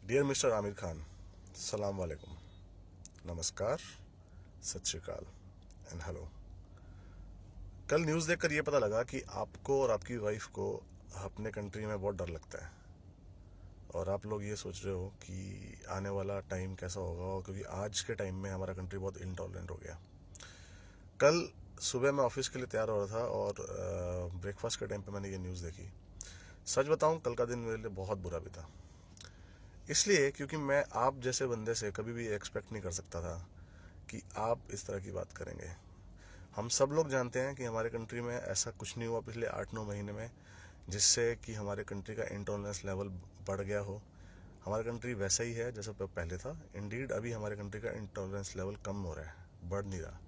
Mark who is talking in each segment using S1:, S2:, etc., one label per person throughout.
S1: Dear mister Aamir Khan, सलाम वालेकुम, नमस्कार, सत श्री अकाल एंड हेलो। कल न्यूज़ देखकर ये पता लगा कि आपको और आपकी वाइफ को अपने कंट्री में बहुत डर लगता है और आप लोग ये सोच रहे हो कि आने वाला टाइम कैसा होगा, और क्योंकि आज के टाइम में हमारा कंट्री बहुत इनटॉलरेंट हो गया। कल सुबह मैं ऑफिस के लिए तैयार हो रहा था और ब्रेकफास्ट के टाइम पे मैंने ये न्यूज़ देखी। सच बताऊं, कल का दिन मेरे लिए बहुत बुरा भी था। इसलिए क्योंकि मैं आप जैसे बंदे से कभी भी एक्सपेक्ट नहीं कर सकता था कि आप इस तरह की बात करेंगे। हम सब लोग जानते हैं कि हमारे कंट्री में ऐसा कुछ नहीं हुआ पिछले 8-9 महीने में जिससे कि हमारे कंट्री का इंटॉलरेंस लेवल बढ़ गया हो। हमारा कंट्री वैसा ही है जैसा पहले था। इंडीड अभी हमारे कंट्री का इंटॉलरेंस लेवल कम हो रहा है, बढ़ नहीं रहा।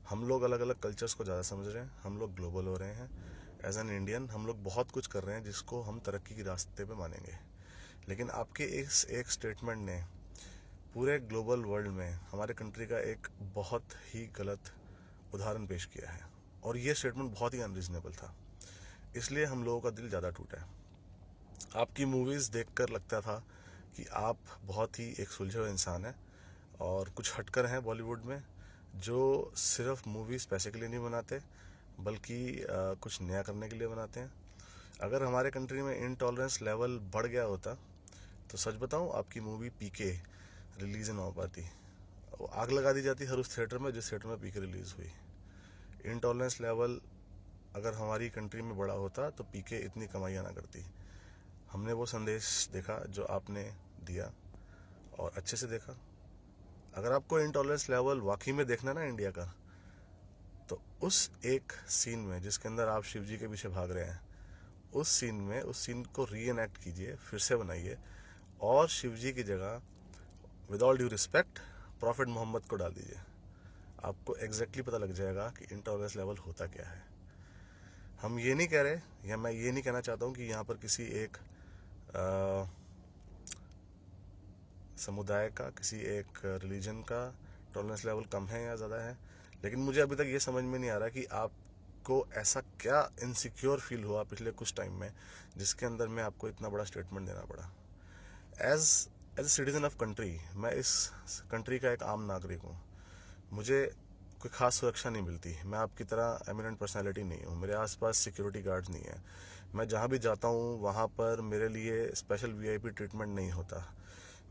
S1: हम लोग अलग अलग कल्चर्स को ज़्यादा समझ रहे हैं, हम लोग ग्लोबल हो रहे हैं। एज एन इंडियन हम लोग बहुत कुछ कर रहे हैं जिसको हम तरक्की के रास्ते पे मानेंगे। लेकिन आपके इस एक स्टेटमेंट ने पूरे ग्लोबल वर्ल्ड में हमारे कंट्री का एक बहुत ही गलत उदाहरण पेश किया है, और ये स्टेटमेंट बहुत ही अनरीजनेबल था। इसलिए हम लोगों का दिल ज़्यादा टूटा है। आपकी मूवीज़ देखकर लगता था कि आप बहुत ही एक सुलझे हुए इंसान हैं और कुछ हटकर हैं बॉलीवुड में, जो सिर्फ मूवीज़ पैसे के लिए नहीं बनाते बल्कि कुछ नया करने के लिए बनाते हैं। अगर हमारे कंट्री में इनटॉलरेंस लेवल बढ़ गया होता तो सच बताऊं, आपकी मूवी पीके रिलीज ना हो पाती। वो आग लगा दी जाती हर उस थिएटर में जिस थिएटर में पीके रिलीज हुई। इनटॉलरेंस लेवल अगर हमारी कंट्री में बड़ा होता तो पीके इतनी कमाइयाँ ना करती। हमने वो संदेश देखा जो आपने दिया, और अच्छे से देखा। अगर आपको इनटॉलरेंस लेवल वाकई में देखना ना इंडिया का, तो उस एक सीन में जिसके अंदर आप शिव जी के पीछे भाग रहे हैं, उस सीन को री एनैक्ट कीजिए, फिर से बनाइए, और शिव जी की जगह with all due respect prophet Mohammad को डाल दीजिए। आपको एग्जैक्टली पता लग जाएगा कि इंटॉलरेंस लेवल होता क्या है। हम ये नहीं कह रहे, या मैं ये नहीं कहना चाहता हूँ कि यहाँ पर किसी एक समुदाय का, किसी एक रिलीजन का टॉलरेंस लेवल कम है या ज़्यादा है। लेकिन मुझे अभी तक ये समझ में नहीं आ रहा कि आपको ऐसा क्या इनसिक्योर फील हुआ पिछले कुछ टाइम में जिसके अंदर में आपको इतना बड़ा स्टेटमेंट देना पड़ा। As as a citizen of country, मैं इस कंट्री का एक आम नागरिक हूँ। मुझे कोई खास सुरक्षा नहीं मिलती। मैं आपकी तरह एमिनेंट पर्सनालिटी नहीं हूँ, मेरे आसपास सिक्योरिटी गार्ड्स नहीं है। मैं जहाँ भी जाता हूँ वहाँ पर मेरे लिए स्पेशल वीआईपी ट्रीटमेंट नहीं होता।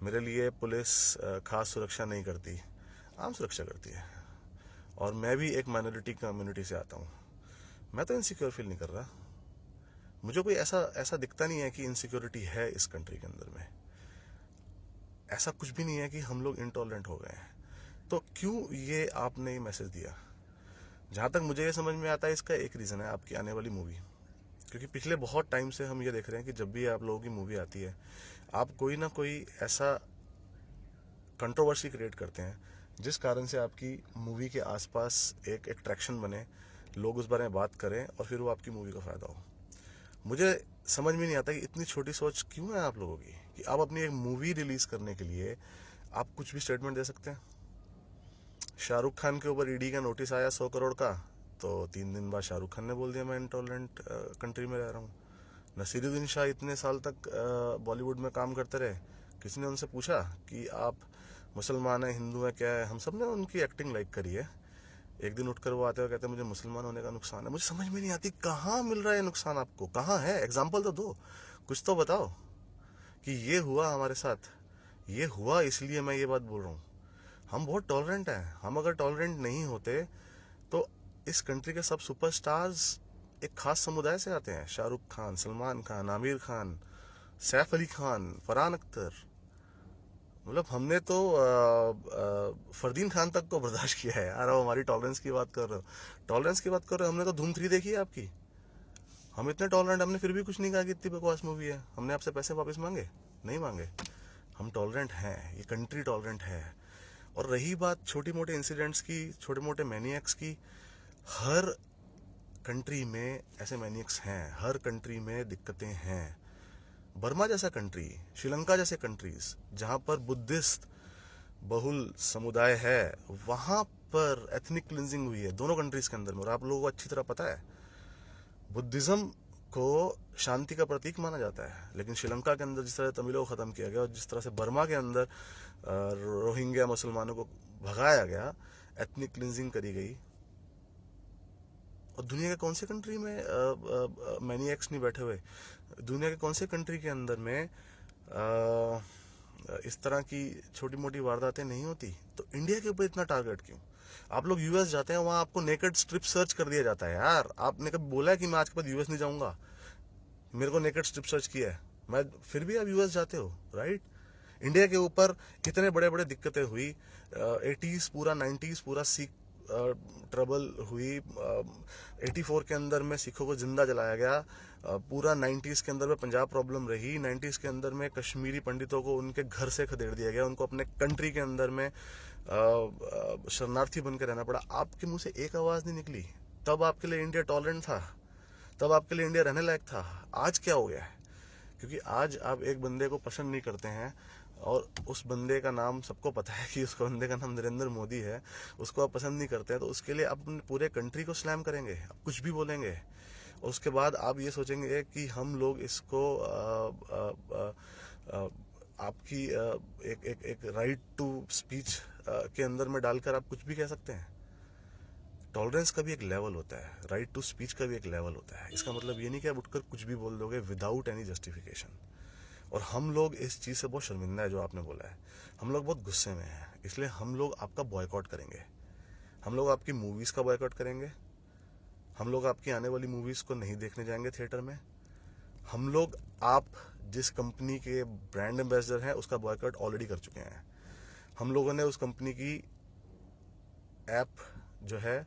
S1: मेरे लिए पुलिस खास सुरक्षा नहीं करती, आम सुरक्षा करती है। और मैं भी एक माइनॉरिटी कम्युनिटी से आता हूँ। मैं तो इनसिक्योर फील नहीं कर रहा। मुझे कोई ऐसा ऐसा दिखता नहीं है कि इनसिक्योरिटी है इस कंट्री के अंदर में। ऐसा कुछ भी नहीं है कि हम लोग इंटॉलरेंट हो गए हैं। तो क्यों ये आपने ये मैसेज दिया? जहाँ तक मुझे ये समझ में आता है, इसका एक रीज़न है आपकी आने वाली मूवी। क्योंकि पिछले बहुत टाइम से हम ये देख रहे हैं कि जब भी आप लोगों की मूवी आती है, आप कोई ना कोई ऐसा कंट्रोवर्सी क्रिएट करते हैं जिस कारण से आपकी मूवी के आसपास एक अट्रैक्शन बने, लोग उस बारे में बात करें और फिर वो आपकी मूवी का फ़ायदा हो। मुझे समझ में नहीं आता कि इतनी छोटी सोच क्यों है आप लोगों की कि आप अपनी एक मूवी रिलीज़ करने के लिए आप कुछ भी स्टेटमेंट दे सकते हैं। शाहरुख खान के ऊपर ईडी का नोटिस आया 100 करोड़ का, तो 3 दिन बाद शाहरुख खान ने बोल दिया मैं इंटॉलरेंट कंट्री में रह रहा हूँ। नसीरुद्दीन शाह इतने साल तक बॉलीवुड में काम करते रहे, किसी ने उनसे पूछा कि आप मुसलमान हैं, हिंदू हैं, क्या है? हम सब ने उनकी एक्टिंग लाइक करी है। एक दिन उठकर वो आते हुए कहते हैं मुझे मुसलमान होने का नुकसान है। मुझे समझ में नहीं आती कहाँ मिल रहा है नुकसान, आपको कहाँ है? एग्जाम्पल तो दो, कुछ तो बताओ कि ये हुआ हमारे साथ। ये हुआ इसलिए मैं ये बात बोल रहा हूँ। हम बहुत टॉलरेंट हैं। हम अगर टॉलरेंट नहीं होते तो इस कंट्री के सब सुपरस्टार्स एक खास समुदाय से आते हैं। शाहरुख खान, सलमान खान, आमिर खान, सैफ अली खान, फरहान अख्तर। मतलब हमने तो फरदीन खान तक को बर्दाश्त किया है यार। अब हमारी टॉलरेंस की बात कर रहे हो, टॉलरेंस की बात कर रहे हो। हमने तो धूम 3 देखी है आपकी। हम इतने टॉलरेंट, हमने फिर भी कुछ नहीं कहा कि इतनी बकवास मूवी है। हमने आपसे पैसे वापस मांगे? नहीं मांगे। हम टॉलरेंट हैं, ये कंट्री टॉलरेंट है। और रही बात छोटी मोटे इंसिडेंट्स की, छोटे मोटे मैनियक्स की, हर कंट्री में ऐसे मैनियक्स हैं, हर कंट्री में दिक्कतें हैं। बर्मा जैसा कंट्री, श्रीलंका जैसे कंट्रीज जहां पर बुद्धिस्ट बहुल समुदाय है, वहां पर एथनिक क्लिंजिंग हुई है दोनों कंट्रीज के अंदर में। और आप लोगों को अच्छी तरह पता है बुद्धिज्म को शांति का प्रतीक माना जाता है, लेकिन श्रीलंका के अंदर जिस तरह तमिलों को खत्म किया गया और जिस तरह से बर्मा के अंदर रोहिंग्या मुसलमानों को भगाया गया, एथनिक क्लिंजिंग करी गई, और दुनिया के कौन से कंट्री में मैनिएक्स नहीं बैठे हुए, दुनिया के कौन से कंट्री के अंदर में इस तरह की छोटी मोटी वारदातें नहीं होती? तो इंडिया के ऊपर इतना टारगेट क्यों? आप लोग यूएस जाते हैं, वहां आपको नेकेड स्ट्रिप सर्च कर दिया जाता है। यार आपने कभी बोला है कि मैं आज के बाद यूएस नहीं जाऊंगा? मेरे को नेकेड स्ट्रिप सर्च किया है, मैं फिर भी आप यूएस जाते हो, राइट? इंडिया के ऊपर इतने बड़े बड़े दिक्कतें हुई, 80s पूरा 90s पूरा सिख ट्रबल हुई, 84 के अंदर में सिखों को जिंदा जलाया गया, पूरा 90s के अंदर में पंजाब प्रॉब्लम रही, 90s के अंदर में कश्मीरी पंडितों को उनके घर से खदेड़ दिया गया, उनको अपने कंट्री के अंदर में शरणार्थी बनकर रहना पड़ा। आपके मुंह से एक आवाज नहीं निकली। तब आपके लिए इंडिया टॉलरेंट था, तब आपके लिए इंडिया रहने लायक था। आज क्या हो गया है? क्योंकि आज आप एक बंदे को पसंद नहीं करते हैं और उस बंदे का नाम सबको पता है कि उस बंदे का नाम नरेंद्र मोदी है, उसको आप पसंद नहीं करते हैं, तो उसके लिए आप अपने पूरे कंट्री को स्लैम करेंगे, आप कुछ भी बोलेंगे, और उसके बाद आप ये सोचेंगे कि हम लोग इसको आपकी एक राइट टू स्पीच के अंदर में डालकर आप कुछ भी कह सकते हैं। टॉलरेंस का भी एक लेवल होता है, राइट टू स्पीच का भी एक लेवल होता है। इसका मतलब ये नहीं कि आप उठकर कुछ भी बोल दोगे विदाउट एनी जस्टिफिकेशन। और हम लोग इस चीज़ से बहुत शर्मिंदा है, जो आपने बोला है। हम लोग बहुत गुस्से में हैं, इसलिए हम लोग आपका बॉयकॉट करेंगे। हम लोग आपकी मूवीज़ का बॉयकॉट करेंगे। हम लोग आपकी आने वाली मूवीज़ को नहीं देखने जाएंगे थिएटर में। हम लोग आप जिस कंपनी के ब्रांड एम्बेसडर हैं उसका बॉयकॉट ऑलरेडी कर चुके हैं। हम लोगों ने उस कंपनी की ऐप जो है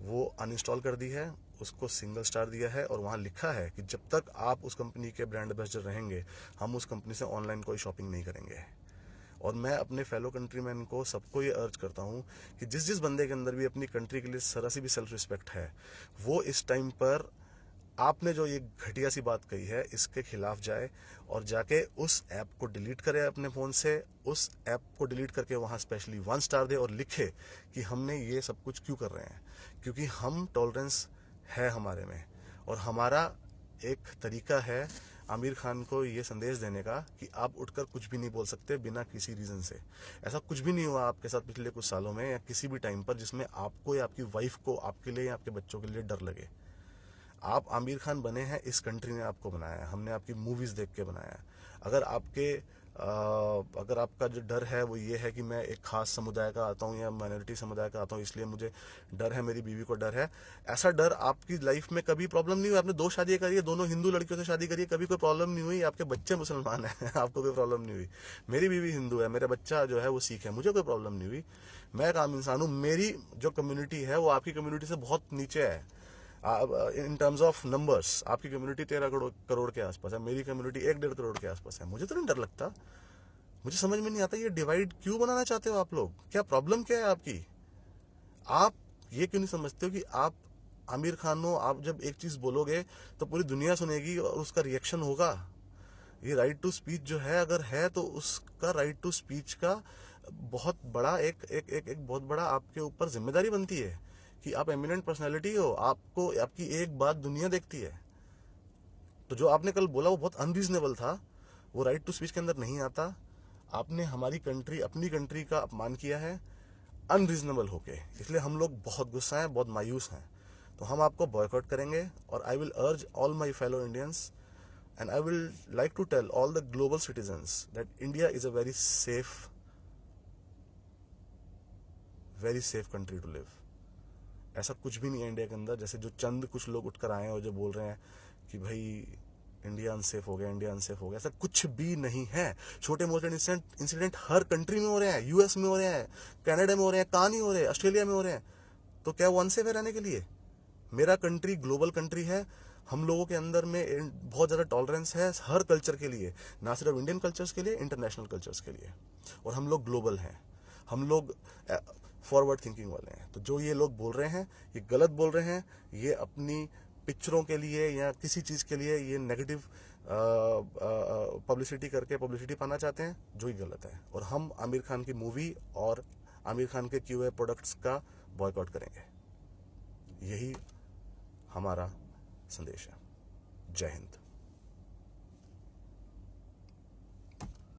S1: वो अनइंस्टॉल कर दी है, उसको सिंगल स्टार दिया है, और वहाँ लिखा है कि जब तक आप उस कंपनी के ब्रांड एम्बेसडर रहेंगे हम उस कंपनी से ऑनलाइन कोई शॉपिंग नहीं करेंगे। और मैं अपने फेलो कंट्रीमैन को सबको ये अर्ज करता हूँ कि जिस जिस बंदे के अंदर भी अपनी कंट्री के लिए जरा सी भी सेल्फ रिस्पेक्ट है, वो इस टाइम पर आपने जो ये घटिया सी बात कही है इसके खिलाफ जाए और जाके उस ऐप को डिलीट करे अपने फ़ोन से, उस ऐप को डिलीट करके वहाँ स्पेशली 1 स्टार दे और लिखे कि हमने ये सब कुछ क्यों कर रहे हैं। क्योंकि हम टॉलरेंस है हमारे में, और हमारा एक तरीका है आमिर खान को ये संदेश देने का कि आप उठकर कुछ भी नहीं बोल सकते बिना किसी रीज़न से। ऐसा कुछ भी नहीं हुआ आपके साथ पिछले कुछ सालों में या किसी भी टाइम पर जिसमें आपको या आपकी वाइफ को, आपके लिए या आपके बच्चों के लिए डर लगे। आप आमिर खान बने हैं, इस कंट्री ने आपको बनाया है, हमने आपकी मूवीज़ देख के बनाया है। अगर आपका जो डर है वो ये है कि मैं एक खास समुदाय का आता हूँ या माइनॉरिटी समुदाय का आता हूँ इसलिए मुझे डर है, मेरी बीवी को डर है, ऐसा डर आपकी लाइफ में कभी प्रॉब्लम नहीं हुई। आपने 2 शादियाँ करी है, दोनों हिंदू लड़कियों से शादी करी है, कभी कोई प्रॉब्लम नहीं हुई। आपके बच्चे मुसलमान हैं आपको कोई प्रॉब्लम नहीं हुई। मेरी बीवी हिंदू है, मेरा बच्चा जो है वो सिख है, मुझे कोई प्रॉब्लम नहीं हुई। मैं एक आम इंसान हूँ। मेरी जो कम्युनिटी है वो आपकी कम्युनिटी से बहुत नीचे है इन टर्म्स ऑफ नंबर्स। आपकी कम्युनिटी 13 करोड़ के आसपास है, मेरी कम्युनिटी 1-1.5 करोड़ के आसपास है। मुझे तो नहीं डर लगता। मुझे समझ में नहीं आता ये डिवाइड क्यों बनाना चाहते हो आप लोग? क्या प्रॉब्लम क्या है आपकी? आप ये क्यों नहीं समझते हो कि आप आमिर खान हो? आप जब एक चीज बोलोगे तो पूरी दुनिया सुनेगी और उसका रिएक्शन होगा। ये राइट टू स्पीच जो है, अगर है तो उसका राइट टू स्पीच का बहुत बड़ा एक बहुत बड़ा आपके ऊपर जिम्मेदारी बनती है कि आप एमिनेंट पर्सनैलिटी हो, आपको आपकी एक बात दुनिया देखती है। तो जो आपने कल बोला वो बहुत अनरीजनेबल था, वो राइट टू स्पीच के अंदर नहीं आता। आपने हमारी कंट्री, अपनी कंट्री का अपमान किया है अनरीजनेबल होके, इसलिए हम लोग बहुत गुस्सा हैं, बहुत मायूस हैं। तो हम आपको बॉयकॉट करेंगे और आई विल अर्ज all my fellow Indians and I will like to tell all the global citizens that India is a very safe country to live. ऐसा कुछ भी नहीं है इंडिया के अंदर, जैसे जो चंद कुछ लोग उठकर आए हैं और जो बोल रहे हैं कि भाई इंडिया अनसेफ हो गया, इंडिया अनसेफ हो गया। ऐसा कुछ भी नहीं है। छोटे मोटे इंसिडेंट हर कंट्री में हो रहे हैं, यूएस में हो रहे हैं, कनाडा में हो रहे हैं, कहाँ नहीं हो रहे हैं, ऑस्ट्रेलिया में हो रहे हैं। तो क्या वो अनसेफ है रहने के लिए? मेरा कंट्री ग्लोबल कंट्री है। हम लोगों के अंदर में बहुत ज़्यादा टॉलरेंस है हर कल्चर के लिए, ना सिर्फ इंडियन कल्चर्स के लिए, इंटरनेशनल कल्चर्स के लिए। और हम लोग ग्लोबल हैं, हम लोग फॉरवर्ड थिंकिंग वाले हैं। तो जो ये लोग बोल रहे हैं ये गलत बोल रहे हैं। ये अपनी पिक्चरों के लिए या किसी चीज़ के लिए ये नेगेटिव पब्लिसिटी करके पब्लिसिटी पाना चाहते हैं, जो ही गलत है। और हम आमिर खान की मूवी और आमिर खान के किए हुए प्रोडक्ट्स का बॉयकॉट करेंगे। यही हमारा संदेश है। जय हिंद।